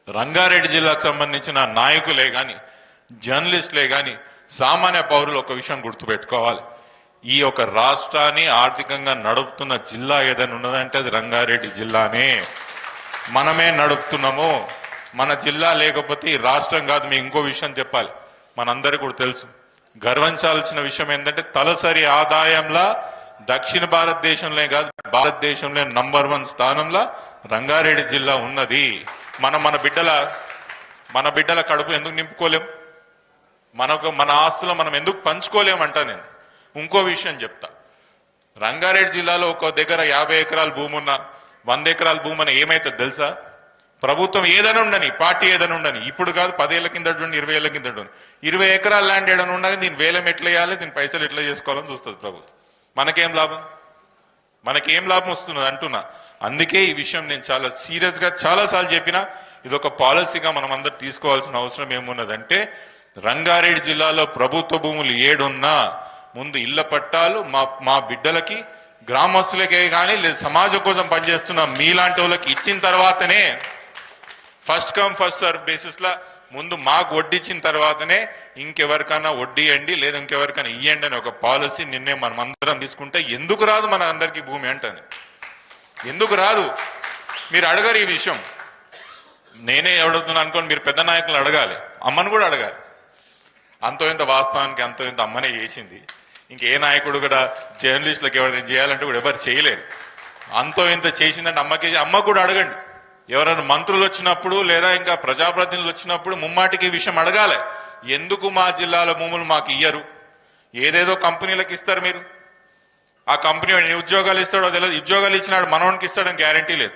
రంగారెడ్డి జిల్లాకు సంబంధించిన నాయకులే గాని జర్నలిస్టులే గాని సామాన్య పౌరులు ఒక విషయం గుర్తుపెట్టుకోవాలి. ఈ యొక్క రాష్ట్రాన్ని ఆర్థికంగా నడుపుతున్న జిల్లా ఏదైనా ఉన్నదంటే అది రంగారెడ్డి జిల్లానే. మనమే నడుపుతున్నాము. మన జిల్లా లేకపోతే ఈ రాష్ట్రం కాదు. మీ ఇంకో విషయం చెప్పాలి, మనందరికీ కూడా తెలుసు, గర్వించాల్సిన విషయం ఏంటంటే తలసరి ఆదాయంలో దక్షిణ భారతదేశంలో కాదు భారతదేశంలో నంబర్ 1 స్థానంలో రంగారెడ్డి జిల్లా ఉన్నది. మన బిడ్డల కడుపు ఎందుకు నింపుకోలేం? మన ఆస్తులు మనం ఎందుకు పంచుకోలేమంటా. నేను ఇంకో విషయం చెప్తా. రంగారెడ్డి జిల్లాలో ఒక దగ్గర 50 ఎకరాల భూమి ఉన్న 100 ఎకరాల భూమి అని ఏమైతే తెలుసా? ప్రభుత్వం ఏదైనా ఉండని, పార్టీ ఏదైనా ఉండని, ఇప్పుడు కాదు 10 ఏళ్ల కింద 20 ఏళ్ల కింద 20 ఎకరాల ల్యాండ్ ఏదైనా ఉండగా దీని వేలం ఎట్లా వేయాలి, దీని పైసలు ఎట్లా చేసుకోవాలని చూస్తుంది ప్రభుత్వం. మనకేం లాభం వస్తున్నది అంటున్నా. అందుకే ఈ విషయం నేను చాలా సీరియస్ గా చాలాసార్లు చెప్పినా, ఇది ఒక పాలసీగా మనం అందరు తీసుకోవాల్సిన అవసరం ఏమున్నదంటే, రంగారెడ్డి జిల్లాలో ప్రభుత్వ భూములు 7 ఉన్నా ముందు ఇళ్ల పట్టాలు మా బిడ్డలకి, గ్రామస్తులకే కానీ లేదు సమాజం కోసం పనిచేస్తున్న మీలాంటి వాళ్ళకి ఇచ్చిన తర్వాతనే, first come first serve basis లా ముందు మాకు వడ్డిచ్చిన తర్వాతనే ఇంకెవరికైనా వడ్డీయండి లేదా ఇంకెవరికైనా ఇయ్యండి అని ఒక పాలసీ నిన్నే మనం అందరం తీసుకుంటే ఎందుకు రాదు మన అందరికీ భూమి అంటాను? ఎందుకు రాదు? మీరు అడగారు ఈ విషయం. నేనే ఎవడుతున్నా అనుకోని మీరు పెద్ద నాయకులు అడగాలి, అమ్మను కూడా అడగాలి. అంతో ఇంత వాస్తవానికి అంతో ఇంత అమ్మనే చేసింది. ఇంకే నాయకుడు కూడా జర్నలిస్టులకు ఎవరైనా చేయాలంటే కూడా ఎవరు చేయలేరు. అంతో ఇంత చేసిందంటే అమ్మ కూడా అడగండి. ఎవరైనా మంత్రులు వచ్చినప్పుడు లేదా ఇంకా ప్రజాప్రతినిధులు వచ్చినప్పుడు ముమ్మాటికి విషయం అడగాలి. ఎందుకు మా జిల్లాలో భూములు మాకు ఇయ్యరు? ఏదేదో కంపెనీలకు ఇస్తారు మీరు. ఆ కంపెనీ ఉద్యోగాలు ఇస్తాడో తెలియదు. ఉద్యోగాలు ఇచ్చినాడు మనోనికి ఇస్తాడని గ్యారంటీ లేదు.